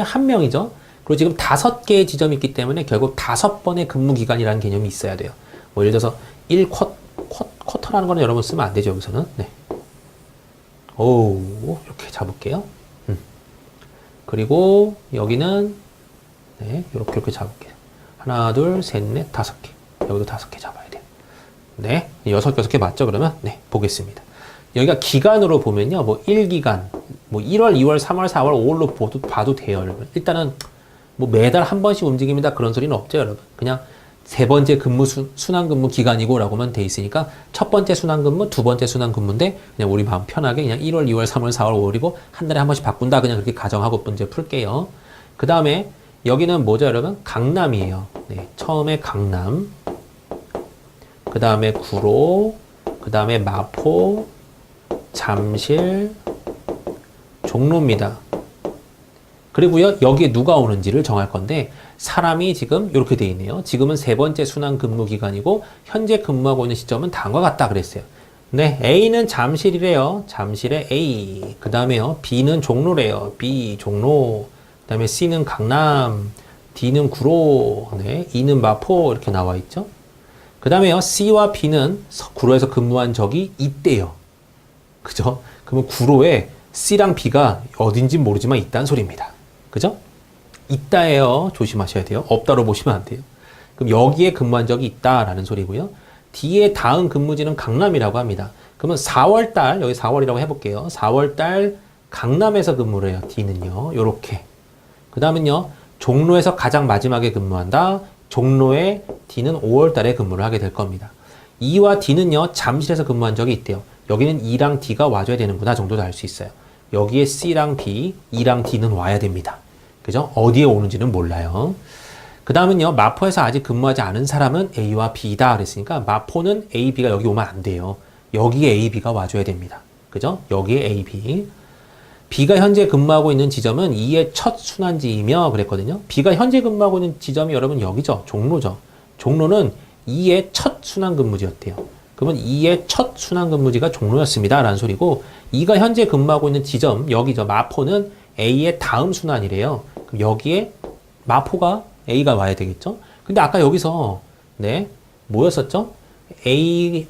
한 명이죠. 그리고 지금 5개의 지점이 있기 때문에 결국 5번의 근무 기간이라는 개념이 있어야 돼요. 뭐, 예를 들어서 1쿼터라는 거는 여러분 쓰면 안 되죠, 여기서는. 네. 이렇게 잡을게요. 그리고 여기는, 네, 이렇게 잡을게요. 하나, 둘, 셋, 넷, 5개. 여기도 5개 잡아야 돼요. 네, 6개 맞죠? 그러면 네, 보겠습니다. 여기가 기간으로 보면요, 뭐 1기간, 뭐 1월, 2월, 3월, 4월, 5월로 봐도 돼요, 여러분. 일단은 뭐 매달 한 번씩 움직입니다. 그런 소리는 없죠, 여러분. 그냥 3번째 순환 근무 기간이고라고만 돼 있으니까 첫 번째 순환 근무, 두 번째 순환 근무인데 그냥 우리 마음 편하게 그냥 1월, 2월, 3월, 4월, 5월이고 한 달에 한 번씩 바꾼다. 그냥 그렇게 가정하고 문제 풀게요. 그 다음에 여기는 뭐죠, 여러분? 강남이에요. 네, 처음에 강남. 그 다음에 구로, 그 다음에 마포, 잠실, 종로입니다. 그리고요, 여기에 누가 오는지를 정할 건데, 사람이 지금 이렇게 돼 있네요. 지금은 3번째 순환 근무 기간이고, 현재 근무하고 있는 시점은 다음과 같다 그랬어요. 네, A는 잠실이래요. 잠실에 A. 그 다음에요, B는 종로래요. B, 종로. 그 다음에 C는 강남, D는 구로, 네, E는 마포, 이렇게 나와 있죠. 그 다음에요, C와 B는 구로에서 근무한 적이 있대요. 그죠? 그러면 구로에 C랑 B가 어딘지 모르지만 있다는 소리입니다. 그죠? 있다예요. 조심하셔야 돼요. 없다로 보시면 안 돼요. 그럼 여기에 근무한 적이 있다라는 소리고요. D의 다음 근무지는 강남이라고 합니다. 그러면 4월달, 여기 4월이라고 해볼게요. 4월달 강남에서 근무를 해요. D는요. 요렇게. 그 다음은요, 종로에서 가장 마지막에 근무한다. 종로에 D는 5월달에 근무를 하게 될 겁니다. E와 D는요, 잠실에서 근무한 적이 있대요. 여기는 E랑 D가 와줘야 되는구나 정도도 알 수 있어요. 여기에 C랑 B, E랑 D는 와야 됩니다. 그죠? 어디에 오는지는 몰라요. 그 다음은요, 마포에서 아직 근무하지 않은 사람은 A와 B다 그랬으니까 마포는 A, B가 여기 오면 안 돼요. 여기에 A, B가 와줘야 됩니다. 그죠? 여기에 A, B. B가 현재 근무하고 있는 지점은 E의 첫 순환지이며 그랬거든요. B가 현재 근무하고 있는 지점이 여러분 여기죠. 종로죠. 종로는 E의 첫 순환 근무지였대요. 그러면 E의 첫 순환 근무지가 종로였습니다. 라는 소리고 E가 현재 근무하고 있는 지점, 여기죠. 마포는 A의 다음 순환이래요. 그럼 여기에 마포가 A가 와야 되겠죠. 근데 아까 여기서 네, 뭐였었죠?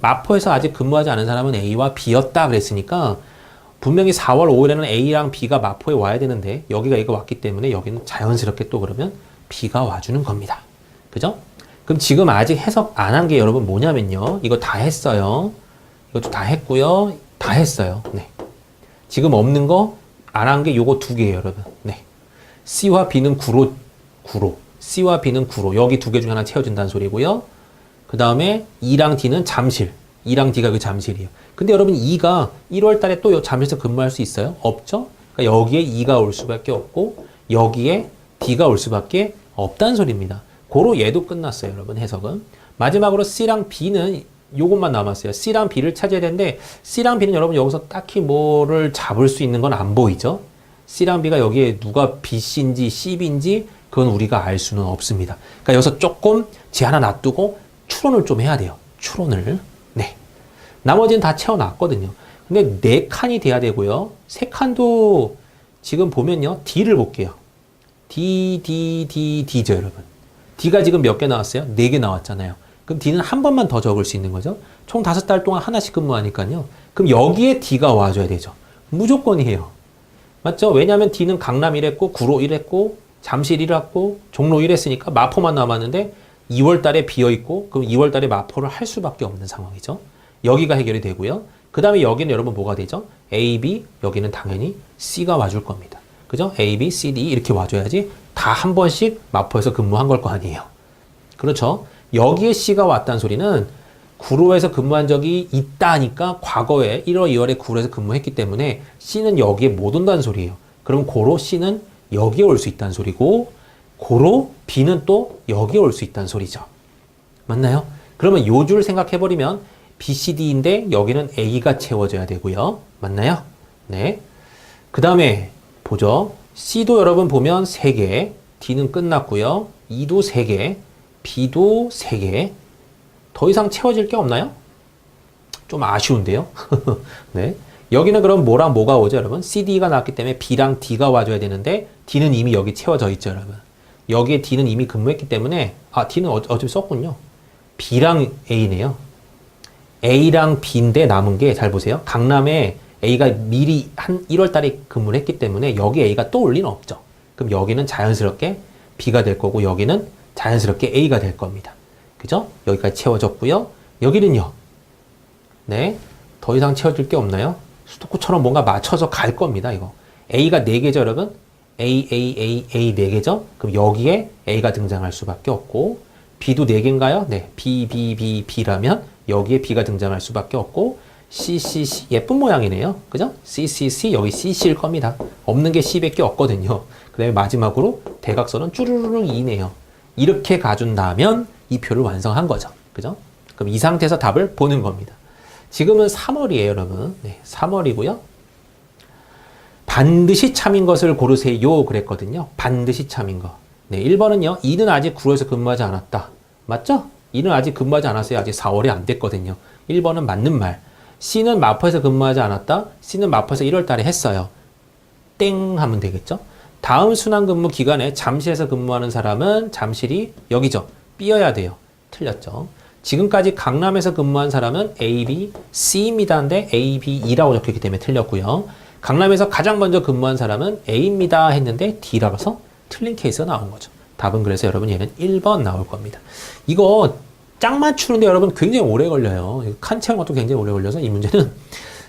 마포에서 아직 근무하지 않은 사람은 A와 B였다 그랬으니까 분명히 4월 5일에는 A랑 B가 마포에 와야 되는데 여기가 A가 왔기 때문에 여기는 자연스럽게 또 그러면 B가 와주는 겁니다. 그죠? 그럼 지금 아직 해석 안 한 게 여러분 뭐냐면요. 이거 다 했어요. 이것도 다 했고요. 다 했어요. 네. 지금 없는 거 안 한 게 요거 2개예요, 여러분. 네. C와 B는 구로. C와 B는 구로. 여기 2개 중에 하나 채워준다는 소리고요. 그 다음에 E랑 D는 잠실. E랑 D가 그 잠실이에요. 근데 여러분 E가 1월 달에 또 잠실에서 근무할 수 있어요? 없죠? 그러니까 여기에 E가 올 수밖에 없고 여기에 D가 올 수밖에 없다는 소리입니다. 고로 얘도 끝났어요, 여러분, 해석은. 마지막으로 C랑 B는 요것만 남았어요. C랑 B를 찾아야 되는데 C랑 B는 여러분 여기서 딱히 뭐를 잡을 수 있는 건 안 보이죠? C랑 B가 여기에 누가 BC인지 CB인지 그건 우리가 알 수는 없습니다. 그러니까 여기서 조금 제 하나 놔두고 추론을 좀 해야 돼요. 추론을. 네. 나머지는 다 채워놨거든요. 근데 4칸이 돼야 되고요. 3칸도 지금 보면요. D를 볼게요. D죠, 여러분. D가 지금 몇 개 나왔어요? 4개 나왔잖아요. 그럼 D는 한 번만 더 적을 수 있는 거죠. 총 5달 동안 하나씩 근무하니까요. 그럼 여기에 D가 와줘야 되죠. 무조건이에요. 맞죠? 왜냐하면 D는 강남 일했고, 구로 일했고, 잠실 일했고, 종로 일했으니까 마포만 남았는데 2월 달에 비어있고, 그럼 2월 달에 마포를 할 수밖에 없는 상황이죠. 여기가 해결이 되고요. 그 다음에 여기는 여러분 뭐가 되죠? A, B, 여기는 당연히 C가 와줄 겁니다. 그죠? A, B, C, D 이렇게 와줘야지 다 한 번씩 마포에서 근무한 걸 거 아니에요. 그렇죠? 여기에 C가 왔다는 소리는 구로에서 근무한 적이 있다니까 과거에 1월, 2월에 구로에서 근무했기 때문에 C는 여기에 못 온다는 소리예요. 그럼 고로 C는 여기에 올 수 있다는 소리고 고로 B는 또 여기에 올 수 있다는 소리죠. 맞나요? 그러면 요 줄 생각해버리면 B, C, D인데 여기는 A가 채워져야 되고요. 맞나요? 네. 그 다음에 보죠. C도 여러분 보면 3개, D는 끝났고요. E도 3개, B도 3개. 더 이상 채워질 게 없나요? 좀 아쉬운데요. 네. 여기는 그럼 뭐랑 뭐가 오죠, 여러분? C, D가 나왔기 때문에 B랑 D가 와줘야 되는데 D는 이미 여기 채워져 있죠, 여러분. 여기에 D는 이미 근무했기 때문에 D는 어차피 썼군요. B랑 A네요. A랑 B인데 남은 게 잘 보세요. 강남에 A가 미리 한 1월 달에 근무를 했기 때문에 여기 A가 또 올 리는 없죠. 그럼 여기는 자연스럽게 B가 될 거고 여기는 자연스럽게 A가 될 겁니다. 그죠? 여기까지 채워졌고요. 여기는요. 네. 더 이상 채워질 게 없나요? 수도쿠처럼 뭔가 맞춰서 갈 겁니다, 이거. A가 4개죠, 여러분? A 4개죠? 그럼 여기에 A가 등장할 수밖에 없고, B도 4개인가요? 네. B라면 여기에 B가 등장할 수밖에 없고, C, 예쁜 모양이네요. 그죠? C, 여기 CC일 겁니다. 없는 게 C밖에 없거든요. 그 다음에 마지막으로 대각선은 쭈루루루 2네요. 이렇게 가준다면 이 표를 완성한 거죠. 그죠? 그럼 이 상태에서 답을 보는 겁니다. 지금은 3월이에요, 여러분. 네, 3월이고요. 반드시 참인 것을 고르세요. 그랬거든요. 반드시 참인 거. 네, 1번은요. E는 아직 구로에서 근무하지 않았다. 맞죠? E는 아직 근무하지 않았어요. 아직 4월이 안 됐거든요. 1번은 맞는 말. C는 마포에서 근무하지 않았다. C는 마포에서 1월 달에 했어요. 땡 하면 되겠죠? 다음 순환근무 기간에 잠실에서 근무하는 사람은 잠실이 여기죠. B여야 돼요. 틀렸죠. 지금까지 강남에서 근무한 사람은 A, B, C입니다. 인데 A, B, E라고 적혀있기 때문에 틀렸고요. 강남에서 가장 먼저 근무한 사람은 A입니다. 했는데 D라서 틀린 케이스가 나온 거죠. 답은 그래서 여러분 얘는 1번 나올 겁니다. 이거 짝 맞추는데 여러분 굉장히 오래 걸려요. 칸 채운 것도 굉장히 오래 걸려서 이 문제는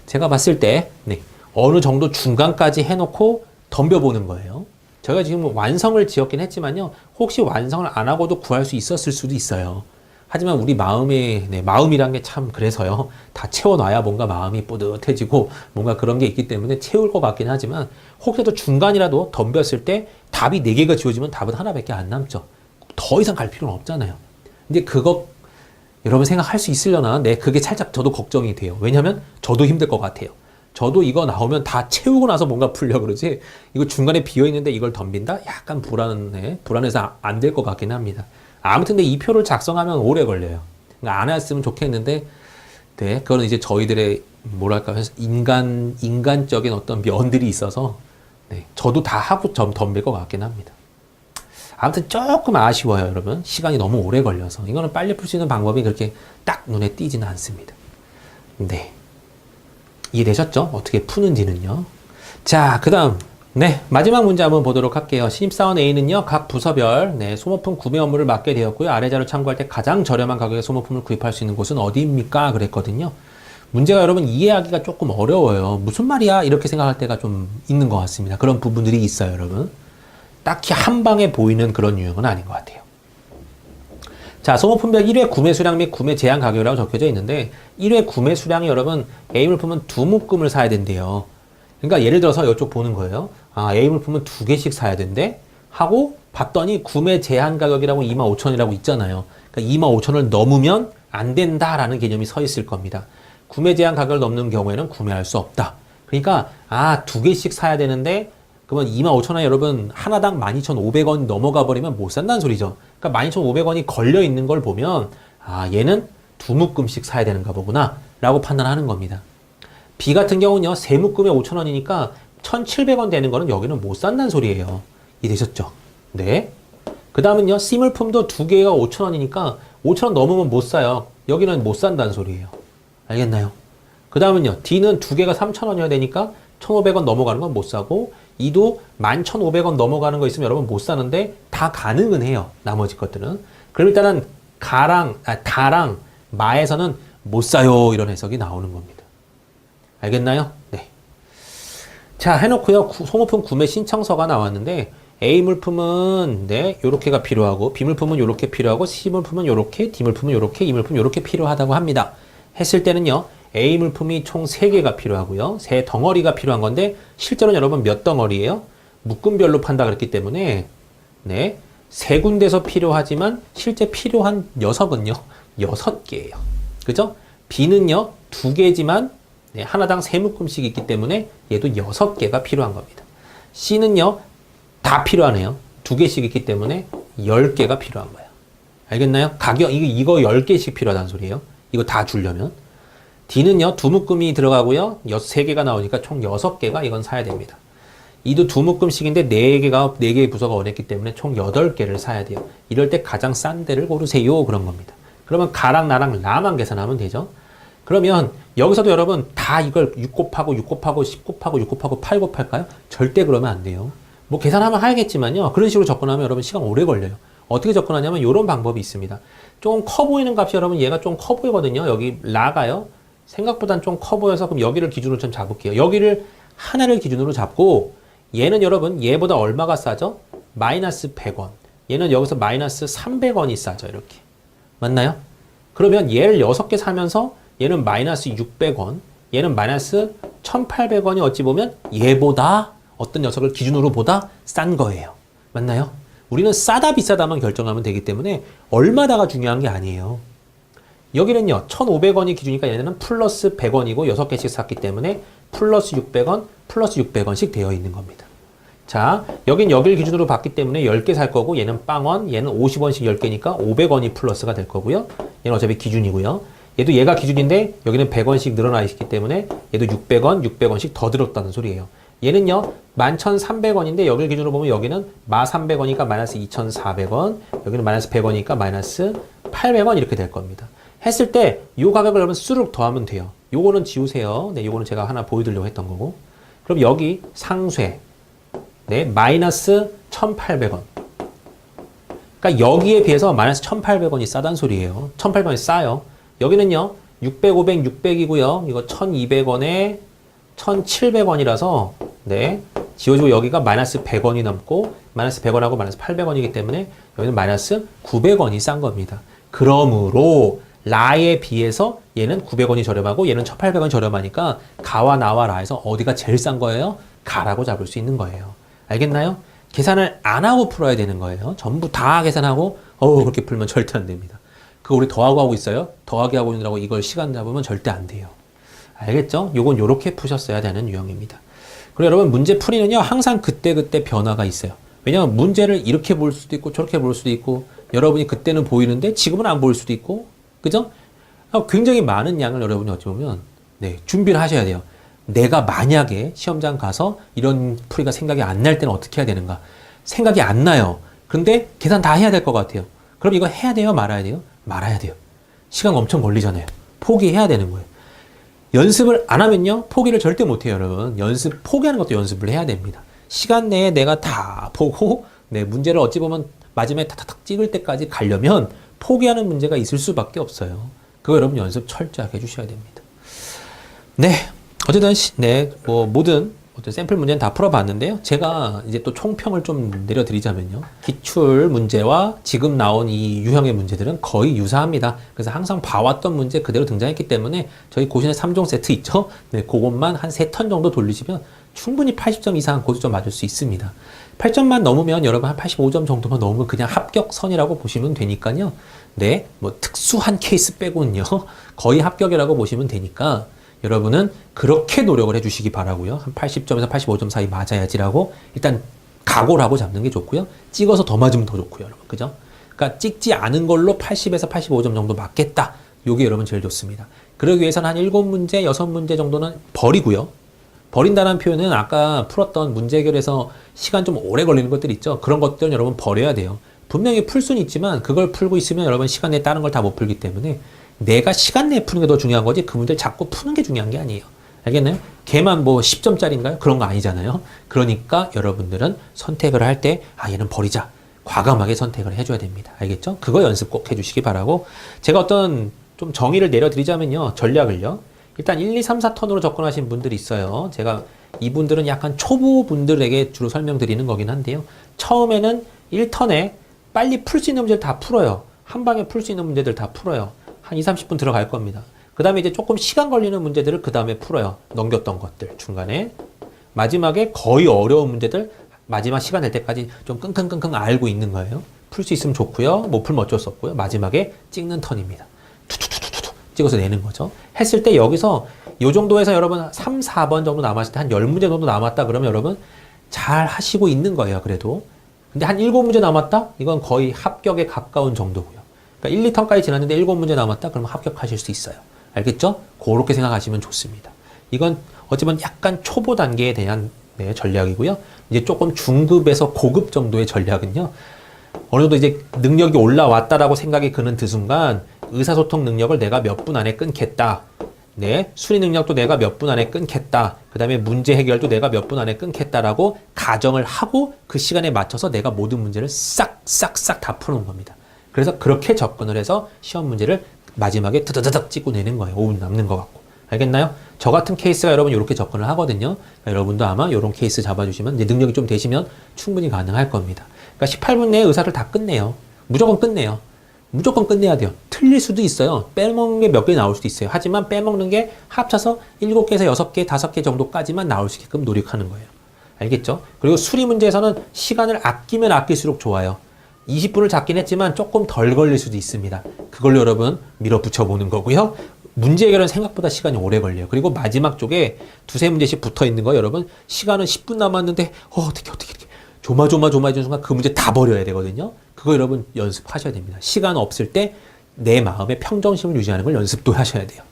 제가 봤을 때 네, 어느 정도 중간까지 해놓고 덤벼보는 거예요. 제가 지금 완성을 지었긴 했지만요. 혹시 완성을 안 하고도 구할 수 있었을 수도 있어요. 하지만 우리 마음이란 게 참 그래서요. 다 채워놔야 뭔가 마음이 뿌듯해지고 뭔가 그런 게 있기 때문에 채울 것 같긴 하지만 혹시라도 중간이라도 덤볐을 때 답이 4개가 지워지면 답은 하나밖에 안 남죠. 더 이상 갈 필요는 없잖아요. 근데 그거 여러분 생각할 수 있으려나? 네, 그게 살짝 저도 걱정이 돼요. 왜냐면 저도 힘들 것 같아요. 저도 이거 나오면 다 채우고 나서 뭔가 풀려 그러지 이거 중간에 비어있는데 이걸 덤빈다? 약간 불안해서 안 될 것 같긴 합니다. 아무튼 근데 이 표를 작성하면 오래 걸려요. 그러니까 안 했으면 좋겠는데 네, 그거는 이제 저희들의 뭐랄까 인간적인 어떤 면들이 있어서 네, 저도 다 하고 좀 덤빌 것 같긴 합니다. 아무튼 조금 아쉬워요, 여러분. 시간이 너무 오래 걸려서. 이거는 빨리 풀 수 있는 방법이 그렇게 딱 눈에 띄지는 않습니다. 네. 이해되셨죠? 어떻게 푸는지는요. 자, 그 다음. 네. 마지막 문제 한번 보도록 할게요. 신입사원 A는요, 각 부서별, 소모품 구매 업무를 맡게 되었고요. 아래 자료 참고할 때 가장 저렴한 가격에 소모품을 구입할 수 있는 곳은 어디입니까? 그랬거든요. 문제가 여러분 이해하기가 조금 어려워요. 무슨 말이야? 이렇게 생각할 때가 좀 있는 것 같습니다. 그런 부분들이 있어요, 여러분. 딱히 한 방에 보이는 그런 유형은 아닌 것 같아요. 자, 소모품별 1회 구매 수량 및 구매 제한 가격이라고 적혀져 있는데 1회 구매 수량이 여러분 A 물품은 2묶음을 사야 된대요. 그러니까 예를 들어서 이쪽 보는 거예요. 아, A 물품은 2개씩 사야 된대? 하고 봤더니 구매 제한 가격이라고 25,000원이라고 있잖아요. 그러니까 25,000원을 넘으면 안 된다라는 개념이 서 있을 겁니다. 구매 제한 가격을 넘는 경우에는 구매할 수 없다. 그러니까 아, 2개씩 사야 되는데 그러면 25,000원에 여러분 하나당 12,500원 넘어가 버리면 못 산다는 소리죠. 그러니까 12,500원이 걸려 있는 걸 보면 아, 얘는 2묶음씩 사야 되는가 보구나 라고 판단하는 겁니다. B 같은 경우는요, 3묶음에 5,000원이니까 1,700원 되는 거는 여기는 못 산다는 소리예요. 이해되셨죠? 네. 그 다음은요, C 물품도 2개가 5,000원이니까 5,000원 넘으면 못 사요. 여기는 못 산다는 소리예요. 알겠나요? 그 다음은요, D는 2개가 3,000원이어야 되니까 1,500원 넘어가는 건 못 사고, E도 11,500원 넘어가는 거 있으면 여러분 못 사는데 다 가능은 해요. 나머지 것들은. 그럼 일단은 다랑 마에서는 못 사요. 이런 해석이 나오는 겁니다. 알겠나요? 네. 자, 해놓고요. 소모품 구매 신청서가 나왔는데 A 물품은 네, 요렇게가 필요하고 B 물품은 요렇게 필요하고 C 물품은 요렇게, D 물품은 요렇게, E 물품은 요렇게 필요하다고 합니다. 했을 때는요. A 물품이 총 3개가 필요하고요. 3덩어리가 필요한 건데 실제로는 여러분 몇 덩어리예요? 묶음별로 판다 그랬기 때문에 네, 3군데서 필요하지만 실제 필요한 녀석은요. 6개예요. 그죠? B는요. 2개지만 네, 하나당 3묶음씩 있기 때문에 얘도 6개가 필요한 겁니다. C는요. 다 필요하네요. 2개씩 있기 때문에 10개가 필요한 거예요. 알겠나요? 가격 이거 10개씩 필요하다는 소리예요. 이거 다 주려면. D는요, 2묶음이 들어가고요. 3개가 나오니까 총 6개가 이건 사야 됩니다. E도 2묶음씩인데 4개의 부서가 원했기 때문에 총 8개를 사야 돼요. 이럴 때 가장 싼 데를 고르세요. 그런 겁니다. 그러면 가랑 나랑 라만 계산하면 되죠. 그러면 여기서도 여러분 다 이걸 6 곱하고 6 곱하고 10 곱하고 6 곱하고 8 곱할까요? 절대 그러면 안 돼요. 뭐 계산하면 하겠지만요. 그런 식으로 접근하면 여러분 시간 오래 걸려요. 어떻게 접근하냐면 이런 방법이 있습니다. 조금 커 보이는 값이 여러분 얘가 좀 커 보이거든요. 여기 라가요. 생각보단 좀 커 보여서 그럼 여기를 기준으로 좀 잡을게요. 여기를 하나를 기준으로 잡고 얘는 여러분 얘보다 얼마가 싸죠? 마이너스 100원. 얘는 여기서 마이너스 300원이 싸죠. 이렇게. 맞나요? 그러면 얘를 6개 사면서 얘는 마이너스 600원, 얘는 마이너스 1800원이 어찌 보면 얘보다 어떤 녀석을 기준으로 보다 싼 거예요. 맞나요? 우리는 싸다 비싸다만 결정하면 되기 때문에 얼마다가 중요한 게 아니에요. 여기는요, 1,500원이 기준이니까 얘네는 플러스 100원이고 6개씩 샀기 때문에 플러스 600원, 플러스 600원씩 되어 있는 겁니다. 자, 여긴 여기를 기준으로 봤기 때문에 10개 살 거고 얘는 빵원, 얘는 50원씩 10개니까 500원이 플러스가 될 거고요. 얘는 어차피 기준이고요. 얘도 얘가 기준인데 여기는 100원씩 늘어나 있기 때문에 얘도 600원, 600원씩 더 들었다는 소리예요. 얘는요, 11,300원인데 여기를 기준으로 보면 여기는 1,300원이니까 마이너스 2,400원, 여기는 마이너스 100원이니까 마이너스 800원 이렇게 될 겁니다. 했을 때 이 가격을 여러분 수룩 더하면 돼요. 요거는 지우세요. 네, 요거는 제가 하나 보여드리려고 했던 거고. 그럼 여기 상쇄. 네, 마이너스 1,800원. 그러니까 여기에 비해서 마이너스 1,800원이 싸단 소리예요. 1,800원이 싸요. 여기는요, 600, 500, 600이고요. 이거 1,200원에 1,700원이라서 네, 지워지고 여기가 마이너스 100원이 남고 마이너스 100원하고 마이너스 800원이기 때문에 여기는 마이너스 900원이 싼 겁니다. 그러므로 라에 비해서 얘는 900원이 저렴하고 얘는 1,800원이 저렴하니까 가와 나와 라에서 어디가 제일 싼 거예요? 가라고 잡을 수 있는 거예요. 알겠나요? 계산을 안 하고 풀어야 되는 거예요. 전부 다 계산하고 그렇게 풀면 절대 안 됩니다. 그거 우리 더하고 하고 있어요? 더하기 하고 있느라고 이걸 시간 잡으면 절대 안 돼요. 알겠죠? 요건 요렇게 푸셨어야 되는 유형입니다. 그리고 여러분 문제 풀이는요 항상 그때그때 변화가 있어요. 왜냐하면 문제를 이렇게 볼 수도 있고 저렇게 볼 수도 있고 여러분이 그때는 보이는데 지금은 안 보일 수도 있고 그죠? 굉장히 많은 양을 여러분이 어찌 보면 네, 준비를 하셔야 돼요. 내가 만약에 시험장 가서 이런 풀이가 생각이 안 날 때는 어떻게 해야 되는가? 생각이 안 나요. 근데 계산 다 해야 될 것 같아요. 그럼 이거 해야 돼요? 말아야 돼요? 말아야 돼요. 시간 엄청 걸리잖아요. 포기해야 되는 거예요. 연습을 안 하면요 포기를 절대 못 해요. 여러분 포기하는 것도 연습을 해야 됩니다. 시간 내에 내가 다 보고 네, 문제를 어찌 보면 마지막에 탁탁탁 찍을 때까지 가려면 포기하는 문제가 있을 수밖에 없어요. 그거 여러분 연습 철저하게 해주셔야 됩니다. 네, 어쨌든 네, 뭐 모든 어떤 샘플 문제는 다 풀어봤는데요. 제가 이제 또 총평을 좀 내려드리자면요. 기출 문제와 지금 나온 이 유형의 문제들은 거의 유사합니다. 그래서 항상 봐왔던 문제 그대로 등장했기 때문에 저희 고신의 3종 세트 있죠? 네, 그것만 한 3턴 정도 돌리시면 충분히 80점 이상 고득점 맞을 수 있습니다. 8점만 넘으면 여러분 한 85점 정도만 넘으면 그냥 합격선이라고 보시면 되니까요. 네, 뭐 특수한 케이스 빼고는요. 거의 합격이라고 보시면 되니까 여러분은 그렇게 노력을 해주시기 바라고요. 한 80점에서 85점 사이 맞아야지라고 일단 각오를 하고 잡는 게 좋고요. 찍어서 더 맞으면 더 좋고요, 여러분. 그죠? 그러니까 찍지 않은 걸로 80에서 85점 정도 맞겠다. 요게 여러분 제일 좋습니다. 그러기 위해서는 한 7문제, 6문제 정도는 버리고요. 버린다는 표현은 아까 풀었던 문제 해결에서 시간 좀 오래 걸리는 것들 있죠. 그런 것들은 여러분 버려야 돼요. 분명히 풀 수는 있지만 그걸 풀고 있으면 여러분 시간 내에 다른 걸 다 못 풀기 때문에 내가 시간 내에 푸는 게 더 중요한 거지 그 문제를 자꾸 푸는 게 중요한 게 아니에요. 알겠나요? 걔만 뭐 10점짜리인가요? 그런 거 아니잖아요. 그러니까 여러분들은 선택을 할 때 얘는 버리자. 과감하게 선택을 해줘야 됩니다. 알겠죠? 그거 연습 꼭 해주시기 바라고 제가 어떤 좀 정의를 내려드리자면요. 전략을요. 일단 1, 2, 3, 4턴으로 접근하신 분들이 있어요. 제가 이분들은 약간 초보분들에게 주로 설명드리는 거긴 한데요. 처음에는 1턴에 빨리 풀 수 있는 문제를 다 풀어요. 한 방에 풀 수 있는 문제들 다 풀어요. 한 2, 30분 들어갈 겁니다. 그 다음에 이제 조금 시간 걸리는 문제들을 그 다음에 풀어요. 넘겼던 것들 중간에. 마지막에 거의 어려운 문제들 마지막 시간 될 때까지 좀 끙끙끙끙 알고 있는 거예요. 풀 수 있으면 좋고요. 못 풀면 어쩔 수 없고요. 마지막에 찍는 턴입니다. 투투투투투 찍어서 내는 거죠. 했을 때 여기서 이 정도에서 여러분 3, 4번 정도 남았을 때 한 10문제 정도 남았다 그러면 여러분 잘 하시고 있는 거예요. 그래도. 근데 한 7문제 남았다? 이건 거의 합격에 가까운 정도고요. 그러니까 1, 2턴까지 지났는데 7문제 남았다? 그러면 합격하실 수 있어요. 알겠죠? 그렇게 생각하시면 좋습니다. 이건 어찌보면 약간 초보 단계에 대한 전략이고요. 이제 조금 중급에서 고급 정도의 전략은요. 어느 정도 이제 능력이 올라왔다라고 생각이 드는 그 순간 의사소통 능력을 내가 몇 분 안에 끊겠다. 네, 수리 능력도 내가 몇 분 안에 끊겠다. 그 다음에 문제 해결도 내가 몇 분 안에 끊겠다라고 가정을 하고 그 시간에 맞춰서 내가 모든 문제를 싹싹싹 다 푸는 겁니다. 그래서 그렇게 접근을 해서 시험 문제를 마지막에 드드드득 찍고 내는 거예요. 5분 남는 것 같고. 알겠나요? 저 같은 케이스가 여러분 이렇게 접근을 하거든요. 그러니까 여러분도 아마 이런 케이스 잡아주시면 이제 능력이 좀 되시면 충분히 가능할 겁니다. 그러니까 18분 내에 의사를 다 끝내요. 무조건 끝내요. 무조건 끝내야 돼요. 틀릴 수도 있어요. 빼먹는 게 몇 개 나올 수도 있어요. 하지만 빼먹는 게 합쳐서 7개에서 6개, 5개 정도까지만 나올 수 있게끔 노력하는 거예요. 알겠죠? 그리고 수리 문제에서는 시간을 아끼면 아낄수록 좋아요. 20분을 잡긴 했지만 조금 덜 걸릴 수도 있습니다. 그걸로 여러분 밀어붙여 보는 거고요. 문제 해결은 생각보다 시간이 오래 걸려요. 그리고 마지막 쪽에 두세 문제씩 붙어 있는 거 여러분 시간은 10분 남았는데 어떻게 조마조마해지는 순간 그 문제 다 버려야 되거든요. 그거 여러분 연습하셔야 됩니다. 시간 없을 때 내 마음의 평정심을 유지하는 걸 연습도 하셔야 돼요.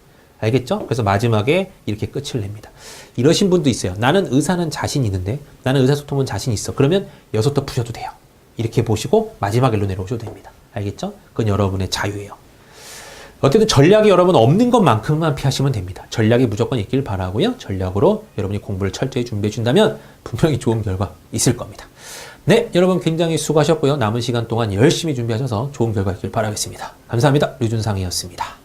알겠죠? 그래서 마지막에 이렇게 끝을 냅니다. 이러신 분도 있어요. 나는 의사는 자신 있는데 나는 의사소통은 자신 있어. 그러면 6터 푸셔도 돼요. 이렇게 보시고 마지막 일로 내려오셔도 됩니다. 알겠죠? 그건 여러분의 자유예요. 어쨌든 전략이 여러분 없는 것만큼만 피하시면 됩니다. 전략이 무조건 있길 바라고요. 전략으로 여러분이 공부를 철저히 준비해 준다면 분명히 좋은 결과 있을 겁니다. 네, 여러분 굉장히 수고하셨고요. 남은 시간 동안 열심히 준비하셔서 좋은 결과 있길 바라겠습니다. 감사합니다. 류준상이었습니다.